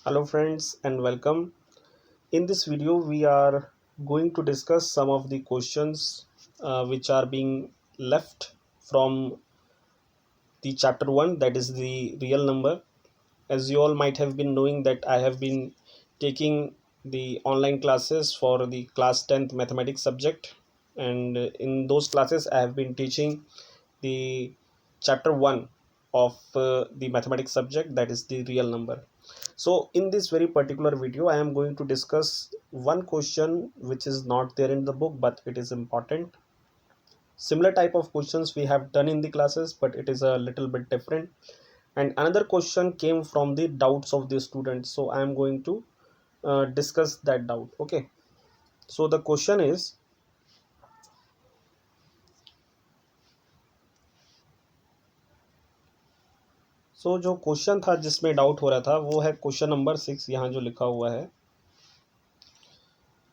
Hello friends and welcome. In this video we are going to discuss some of the questions which are being left from the chapter 1, that is the real number. As you all might have been knowing that I have been taking the online classes for the class 10th mathematics subject, and in those classes I have been teaching the chapter 1 of the mathematics subject, that is the real number. So in this very particular video I am going to discuss one question which is not there in the book, but it is important. Similar type of questions we have done in the classes, but it is a little bit different. And another question came from the doubts of the students, so I am going to discuss that doubt. Okay, so the question is, जो question था जिसमें doubt हो रहा था वो है question number 6, यहाँ जो लिखा हुआ है,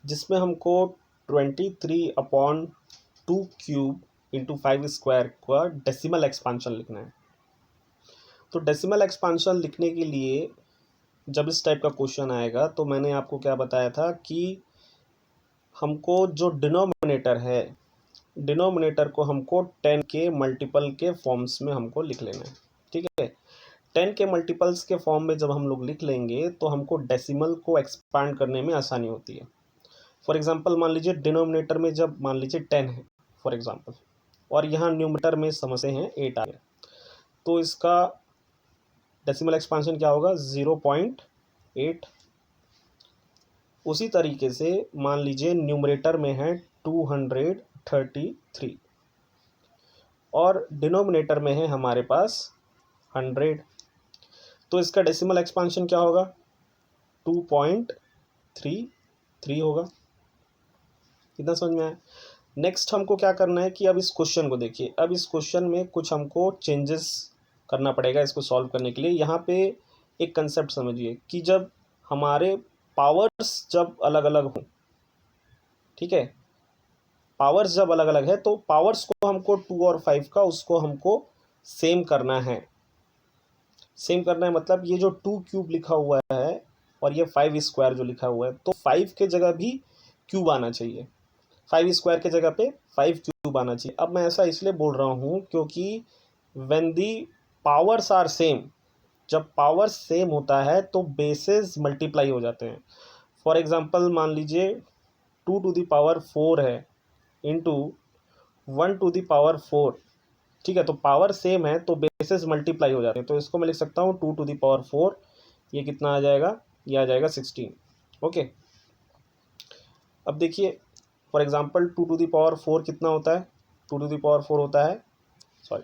जिसमें हमको 23/2 क्यूब इंटू 5 स्क्वायर का डेसिमल एक्सपांशन लिखना है। तो डेसिमल एक्सपांशन लिखने के लिए जब इस टाइप का क्वेश्चन आएगा तो मैंने आपको क्या बताया था कि हमको जो डिनोमिनेटर है, डिनोमिनेटर को हमको 10 के मल्टीपल के फॉर्म्स में हमको लिख लेना है। ठीक है, 10 के मल्टीपल्स के फॉर्म में जब हम लोग लिख लेंगे तो हमको डेसिमल को एक्सपांड करने में आसानी होती है। फॉर एग्जांपल मान लीजिए डिनोमिनेटर में जब मान लीजिए 10 है फॉर एग्जांपल, और यहाँ न्यूमरेटर में समझे हैं 8 आ गया, तो इसका डेसिमल एक्सपांशन क्या होगा 0.8। उसी तरीके से मान लीजिए न्यूमरेटर में है 233 और डिनोमिनेटर में है हमारे पास 100, तो इसका डेसिमल एक्सपांशन क्या होगा 2.33 होगा। कितना समझ में आया? नेक्स्ट हमको क्या करना है कि अब इस क्वेश्चन को देखिए। अब इस क्वेश्चन में कुछ हमको चेंजेस करना पड़ेगा इसको सॉल्व करने के लिए। यहाँ पे एक कंसेप्ट समझिए कि जब हमारे पावर्स जब अलग अलग हों, ठीक है, पावर्स जब अलग अलग है तो पावर्स को हमको 2 और 5 का उसको हमको सेम करना है। सेम करना है मतलब ये जो 2 क्यूब लिखा हुआ है और ये 5 स्क्वायर जो लिखा हुआ है, तो 5 के जगह भी क्यूब आना चाहिए, 5 स्क्वायर के जगह पे 5 क्यूब आना चाहिए। अब मैं ऐसा इसलिए बोल रहा हूँ क्योंकि when the powers are same, जब पावर सेम होता है तो बेसेस मल्टीप्लाई हो जाते हैं। फॉर एग्जांपल मान लीजिए 2 टू द पावर 4 है इंटू 1 टू द पावर 4, ठीक है, तो पावर सेम है तो बेसेस मल्टीप्लाई हो जाते हैं। तो इसको मैं लिख सकता हूँ 2 टू द पावर 4, ये कितना आ जाएगा, ये आ जाएगा 16। ओके, अब देखिए for example 2 to the power 4 कितना होता है, 2 टू द पावर 4 होता है, sorry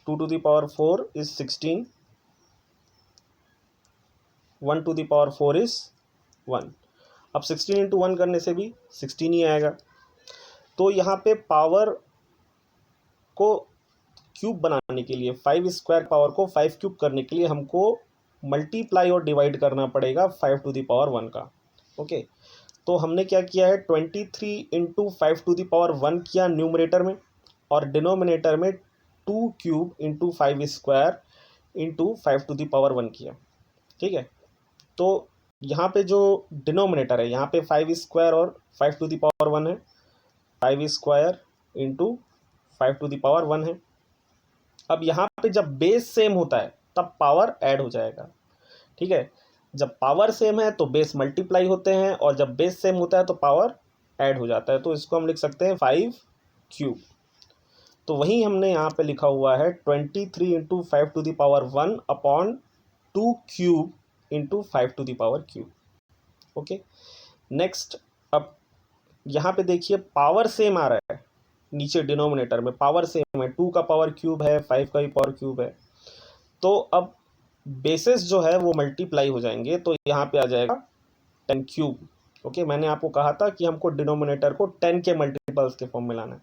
2 to the power 4 is 16, 1 to the power 4 is 1। अब 16 इंटू 1 करने से भी 16 ही आएगा। तो यहाँ पे पावर को क्यूब बनाने के लिए 5 स्क्वायर पावर को 5 क्यूब करने के लिए हमको मल्टीप्लाई और डिवाइड करना पड़ेगा 5 टू द पावर 1 का। ओके, तो हमने क्या किया है 23 इंटू 5 टू द पावर 1 किया न्यूमरेटर में, और डिनोमिनेटर में 2 cube into 5 square into 5 to the power 1 किया। ठीक है, तो यहाँ पे जो डिनोमिनेटर है यहाँ पे 5 स्क्वायर और 5 टू द पावर 1 है, 5 square into 5 to the power 1 है। अब यहाँ पे जब बेस सेम होता है तब पावर ऐड हो जाएगा। ठीक है, जब पावर सेम है तो बेस मल्टीप्लाई होते हैं, और जब बेस सेम होता है तो पावर ऐड हो जाता है। तो इसको हम लिख सकते हैं 5 क्यूब। तो वही हमने यहाँ पे लिखा हुआ है 23 into 5 to the power 1 upon 2 cube into 5 to the power cube. Okay, next अब यहाँ पे देखिए पावर सेम आ रहा है, नीचे डिनोमिनेटर में पावर सेम है, 2 का पावर क्यूब है, 5 का भी पावर क्यूब है, तो अब बेसिस जो है वो मल्टीप्लाई हो जाएंगे, तो यहाँ पे आ जाएगा 10 क्यूब। ओके, मैंने आपको कहा था कि हमको डिनोमिनेटर को 10 के मल्टीपल्स के फॉर्म में लाना है,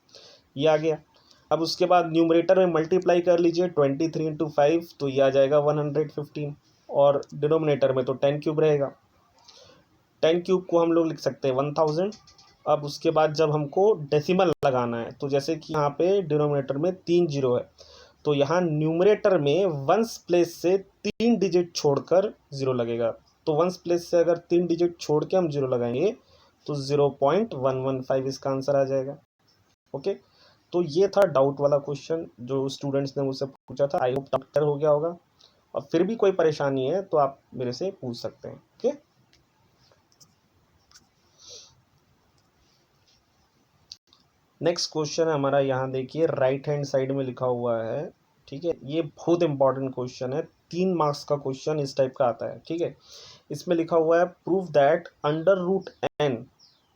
ये आ गया। अब उसके बाद न्यूमरेटर में मल्टीप्लाई कर लीजिए 23 इंटू 5, तो ये आ जाएगा 115, और डिनोमिनेटर में तो 10 क्यूब रहेगा, 10 क्यूब को हम लोग लिख सकते हैं 1000। अब उसके बाद जब हमको डेसिमल लगाना है, तो जैसे कि यहाँ पे डिनोमिनेटर में 3 जीरो है, तो यहाँ न्यूमरेटर में वंस प्लेस से 3 डिजिट छोड़कर 0 लगेगा। तो वंस प्लेस से अगर 3 डिजिट छोड़ के हम 0 लगाएंगे तो 0.115 इसका आंसर आ जाएगा। ओके, तो ये था डाउट वाला क्वेश्चन जो स्टूडेंट्स ने मुझसे पूछा था। आई होप डाउट क्लियर हो गया होगा, और फिर भी कोई परेशानी है तो आप मेरे से पूछ सकते हैं। ओके, नेक्स्ट क्वेश्चन है हमारा, यहाँ देखिए राइट हैंड साइड में लिखा हुआ है। ठीक है, ये बहुत इंपॉर्टेंट क्वेश्चन है, 3 मार्क्स का क्वेश्चन इस टाइप का आता है। ठीक है, इसमें लिखा हुआ है prove that under root n,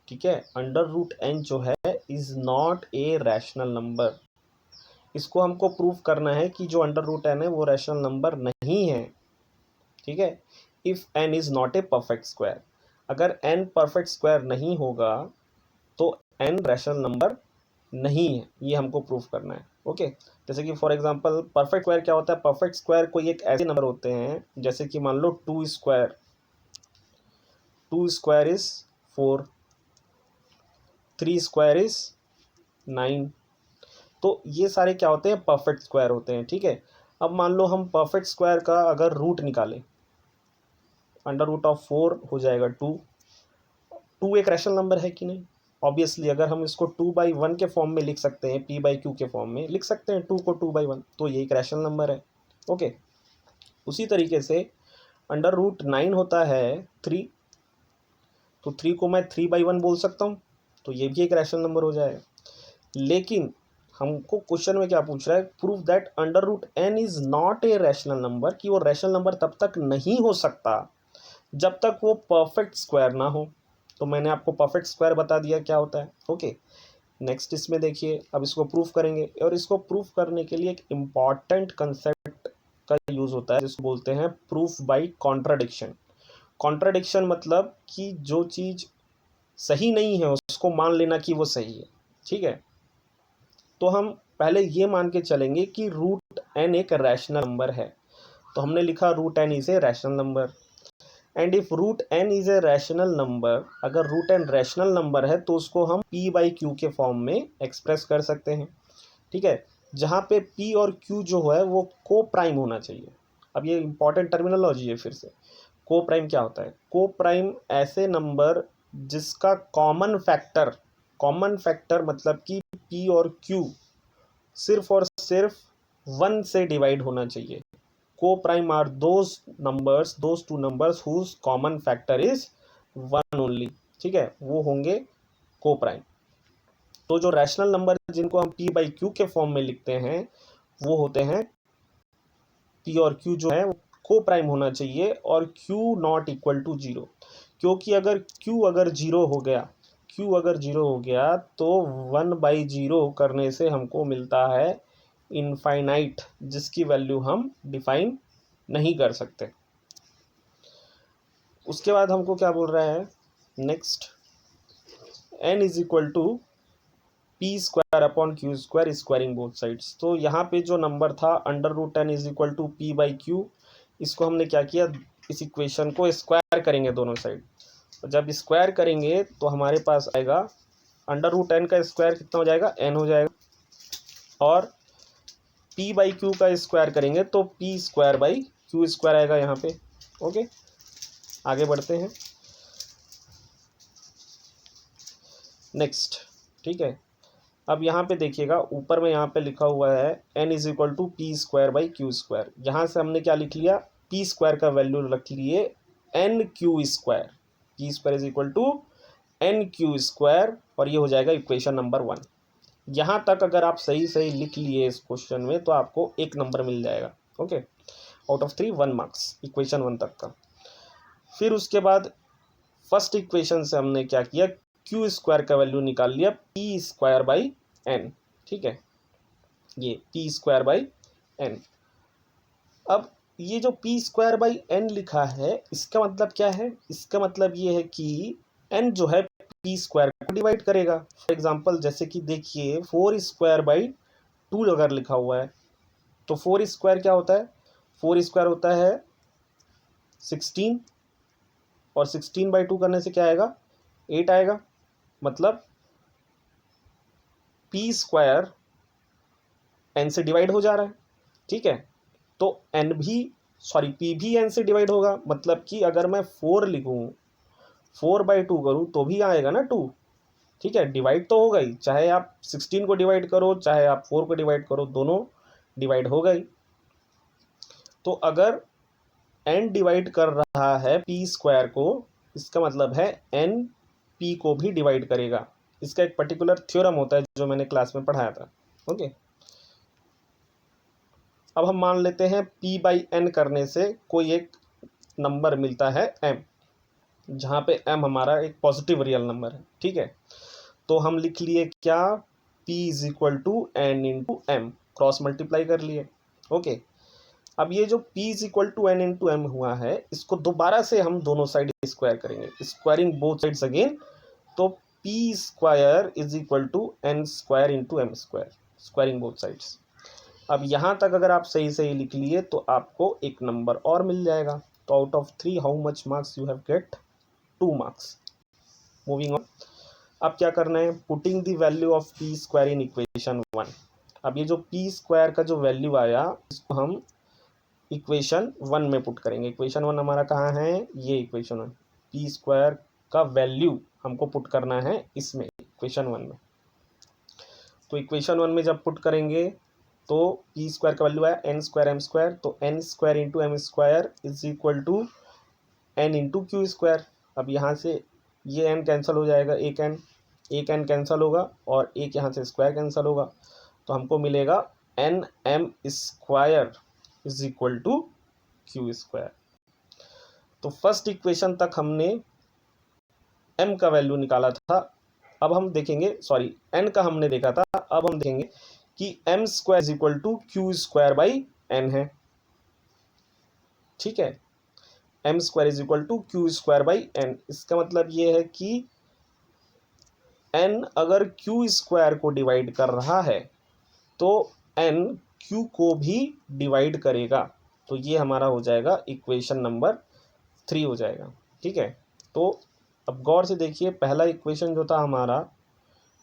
ठीक है, अंडर रूट एन जो है is not a rational number. इसको हमको प्रूव करना है कि जो अंडर रूट एन है वो रैशनल नंबर नहीं है। ठीक है, if n is not a perfect square, अगर एन परफेक्ट स्क्वायर नहीं होगा तो एन रैशनल नंबर नहीं है, ये हमको प्रूफ करना है। ओके, जैसे कि फॉर एग्जांपल परफेक्ट स्क्वायर क्या होता है? परफेक्ट स्क्वायर कोई एक ऐसे नंबर होते हैं, जैसे कि मान लो 2 square, 2 square is 4, 3 square is 9। तो ये सारे क्या होते हैं? परफेक्ट स्क्वायर होते हैं। ठीक है, अब मान लो हम परफेक्ट स्क्वायर का अगर रूट निकालें, अंडर रूट ऑफ 4 हो जाएगा 2। 2 एक रैशनल नंबर है कि नहीं? ऑब्वियसली अगर हम इसको 2/1 के फॉर्म में लिख सकते हैं, p/q के फॉर्म में लिख सकते हैं 2 को 2/1, तो ये एक रैशनल नंबर है। ओके, उसी तरीके से अंडर रूट 9 होता है 3, तो 3 को मैं 3/1 बोल सकता हूँ, तो ये भी एक रैशनल नंबर हो जाएगा। लेकिन हमको क्वेश्चन में क्या पूछ रहा है? Prove that under root n is not a rational number, कि वो रैशनल नंबर तब तक नहीं हो सकता जब तक वो परफेक्ट स्क्वायर ना हो। तो मैंने आपको परफेक्ट स्क्वायर बता दिया क्या होता है। ओके, नेक्स्ट इसमें देखिए, अब इसको प्रूफ करेंगे, और इसको प्रूफ करने के लिए एक इम्पॉर्टेंट कंसेप्ट का यूज़ होता है जिसको बोलते हैं प्रूफ बाय कॉन्ट्राडिक्शन। कॉन्ट्राडिक्शन मतलब कि जो चीज़ सही नहीं है उसको मान लेना कि वो सही है। ठीक है, तो हम पहले ये मान के चलेंगे कि रूट एन एक रैशनल नंबर है, तो हमने लिखा root n is a rational number. And if root n is a rational number, अगर रूट एन रैशनल नंबर है तो उसको हम p/q के फॉर्म में एक्सप्रेस कर सकते हैं। ठीक है, जहाँ पे p और q जो है वो को प्राइम होना चाहिए। अब ये इंपॉर्टेंट टर्मिनोलॉजी है फिर से। को प्राइम क्या होता है? को प्राइम ऐसे नंबर जिसका कॉमन फैक्टर मतलब कि p और q सिर्फ और सिर्फ 1 से डिवाइड होना चाहिए। Co-prime are those two numbers whose common factor is 1 only। ठीक है, वो होंगे co-prime। तो जो रैशनल नंबर जिनको हम p/q के फॉर्म में लिखते हैं वो होते हैं p और q जो है वो co-prime होना चाहिए, और q नॉट इक्वल टू 0, क्योंकि अगर q अगर 0 हो गया तो 1/0 करने से हमको मिलता है इनफाइनाइट, जिसकी वैल्यू हम डिफाइन नहीं कर सकते। उसके बाद हमको क्या बोल रहा है next? n is equal to p square upon q square squaring both sides. तो यहाँ पे जो नंबर था under root n is equal to p/q, इसको हमने क्या किया? इस इक्वेशन को स्क्वायर करेंगे दोनों साइड। जब स्क्वायर करेंगे तो हमारे पास आएगा अंडर रूट n का स्क्वायर कितना हो जाएगा? n हो जाएगा, और p/q का स्क्वायर करेंगे तो p square by q square आएगा यहाँ पे। ओके, आगे बढ़ते हैं नेक्स्ट। ठीक है, अब यहाँ पे देखिएगा ऊपर में यहाँ पे लिखा हुआ है n is equal to p square by q square. यहाँ से हमने क्या लिख लिया? p स्क्वायर का वैल्यू रख लिए n/q square, p square is equal to n/q square, और ये हो जाएगा इक्वेशन नंबर 1। यहाँ तक अगर आप सही सही लिख लिए इस क्वेश्चन में तो आपको 1 नंबर मिल जाएगा। Okay, out of 3 1 marks equation 1 तक का। फिर उसके बाद फर्स्ट इक्वेशन से हमने क्या किया? क्यू स्क्वायर का वैल्यू निकाल लिया पी स्क्वायर बाई एन। ठीक है, ये पी स्क्वायर बाई एन। अब ये जो पी स्क्वायर बाई एन लिखा है इसका मतलब क्या है? इसका मतलब ये है कि एन जो है पी स्क्वायर को डिवाइड करेगा। फॉर एग्जांपल जैसे कि देखिए 4 स्क्वायर बाई 2 अगर लिखा हुआ है तो 4 स्क्वायर क्या होता है? 4 स्क्वायर होता है 16, और 16/2 करने से क्या आएगा? 8 आएगा। मतलब पी स्क्वायर एन से डिवाइड हो जा रहा है। ठीक है। तो n भी p भी n से डिवाइड होगा, मतलब कि अगर मैं 4 लिखूँ, 4/2 करूँ तो भी आएगा ना 2, ठीक है। डिवाइड तो होगा ही, चाहे आप 16 को डिवाइड करो चाहे आप 4 को डिवाइड करो, दोनों डिवाइड होगा ही। तो अगर n डिवाइड कर रहा है p स्क्वायर को, इसका मतलब है n p को भी डिवाइड करेगा। इसका एक पर्टिकुलर थ्योरम होता है जो मैंने क्लास में पढ़ाया था। ओके, अब हम मान लेते हैं p/n करने से कोई एक नंबर मिलता है m, जहाँ पे m हमारा एक पॉजिटिव रियल नंबर है, ठीक है। तो हम लिख लिए क्या, p is equal to n into m, cross multiply कर लिए। ओके, अब ये जो p is equal to n into m हुआ है, इसको दोबारा से हम दोनों साइड स्क्वायर करेंगे, स्क्वायरिंग बोथ साइड्स अगेन। तो p square is equal to n square into m square, squaring both sides. अब यहाँ तक अगर आप सही सही लिख लिए तो आपको एक नंबर और मिल जाएगा। तो out of 3 how much marks you have get, 2 marks. Moving on, अब क्या करना है, putting the value of p square in equation 1। अब ये जो p स्क्वायर का जो वैल्यू आया, इसको हम इक्वेशन 1 में पुट करेंगे। इक्वेशन 1 हमारा कहाँ है, ये इक्वेशन 1, p स्क्वायर का वैल्यू हमको पुट करना है इसमें, इक्वेशन 1 में। तो इक्वेशन 1 में जब पुट करेंगे तो p स्क्वायर का वैल्यू आया n स्क्वायर m स्क्वायर, तो n square into m square is equal to n into q square. अब यहाँ से ये n कैंसिल हो जाएगा, एक n कैंसिल होगा और एक यहाँ से स्क्वायर कैंसिल होगा, तो हमको मिलेगा n m square is equal to q square. तो फर्स्ट इक्वेशन तक हमने m का वैल्यू निकाला था। अब हम देखेंगे, सॉरी n का हमने देखा था, अब हम देखेंगे कि m square is equal to q square by n है, ठीक है। m square is equal to q square by n, इसका मतलब ये है कि n अगर q स्क्वायर को डिवाइड कर रहा है तो n q को भी डिवाइड करेगा। तो ये हमारा हो जाएगा इक्वेशन नंबर 3 हो जाएगा, ठीक है। तो अब गौर से देखिए, पहला इक्वेशन जो था हमारा,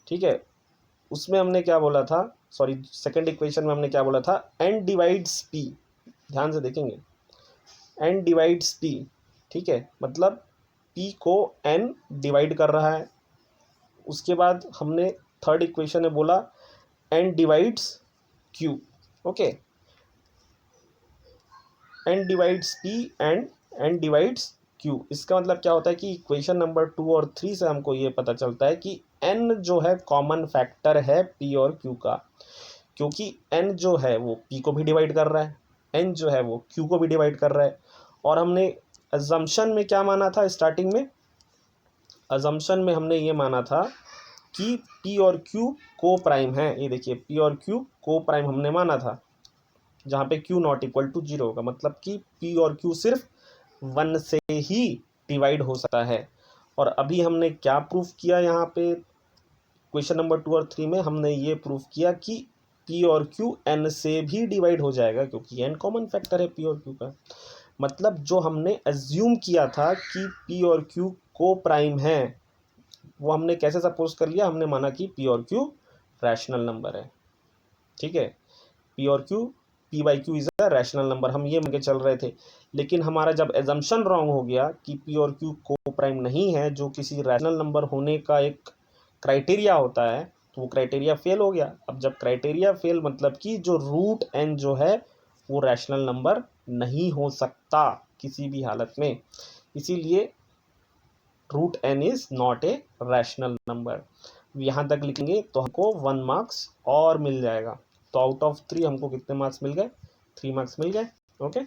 ठीक है, उसमें हमने क्या बोला था, सॉरी सेकंड इक्वेशन में हमने क्या बोला था, n डिवाइड्स p, ध्यान से देखेंगे, n डिवाइड्स p, ठीक है, मतलब p को n डिवाइड कर रहा है। उसके बाद हमने थर्ड इक्वेशन में बोला n divides q, okay, n divides p and n divides q। इसका मतलब क्या होता है कि इक्वेशन नंबर 2 और 3 से हमको ये पता चलता है कि n जो है कॉमन फैक्टर है p और q का, क्योंकि n जो है वो p को भी डिवाइड कर रहा है, n जो है वो q को भी डिवाइड कर रहा है। और हमने अजम्पशन में क्या माना था, स्टार्टिंग में अजम्पशन में हमने ये माना था कि p और q को प्राइम है। ये देखिए p और q को प्राइम हमने माना था, जहाँ पे q नॉट इक्वल टू 0 होगा, मतलब कि p और q सिर्फ 1 से ही डिवाइड हो सकता है। और अभी हमने क्या प्रूफ किया, यहाँ पे क्वेश्चन नंबर 2 और 3 में हमने ये प्रूफ किया कि p और q n से भी डिवाइड हो जाएगा, क्योंकि n कॉमन फैक्टर है p और q का। मतलब जो हमने एज्यूम किया था कि p और q को प्राइम है, वो हमने कैसे सपोज कर लिया, हमने माना कि p और q रैशनल नंबर है, ठीक है। p और q, p by q is a rational number, हम ये मान के चल रहे थे। लेकिन हमारा जब एजम्पशन रॉन्ग हो गया कि p और q को प्राइम नहीं है, जो किसी रैशनल नंबर होने का एक क्राइटेरिया होता है, तो वो क्राइटेरिया फेल हो गया। अब जब क्राइटेरिया फेल, मतलब कि जो रूट n जो है वो रैशनल नंबर नहीं हो सकता किसी भी हालत में, इसीलिए root n is not a rational number. यहाँ तक लिखेंगे तो हमको 1 मार्क्स और मिल जाएगा। तो आउट ऑफ 3 हमको कितने मार्क्स मिल गए, 3 मार्क्स मिल गए, ओके।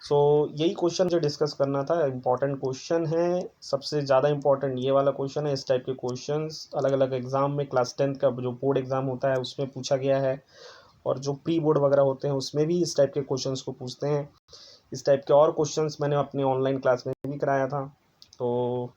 सो यही क्वेश्चन जो डिस्कस करना था, इंपॉर्टेंट क्वेश्चन है, सबसे ज़्यादा इंपॉर्टेंट ये वाला क्वेश्चन है। इस टाइप के क्वेश्चंस अलग अलग एग्जाम में, क्लास 10 का जो बोर्ड एग्जाम होता है उसमें पूछा गया है, और जो प्री बोर्ड वगैरह होते हैं उसमें भी इस टाइप के क्वेश्चंस को पूछते हैं। इस टाइप के और क्वेश्चंस मैंने अपने ऑनलाइन क्लास में भी कराया था, तो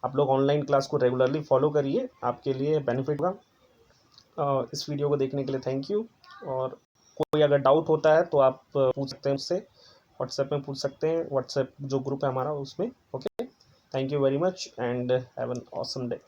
आप लोग ऑनलाइन क्लास को रेगुलरली फॉलो करिए, आपके लिए बेनिफिट होगा। इस वीडियो को देखने के लिए थैंक यू। और कोई अगर डाउट होता है तो आप पूछ सकते हैं मुझसे, व्हाट्सएप में पूछ सकते हैं, व्हाट्सएप जो ग्रुप है हमारा उसमें, okay. Thank you very much and have an awesome day.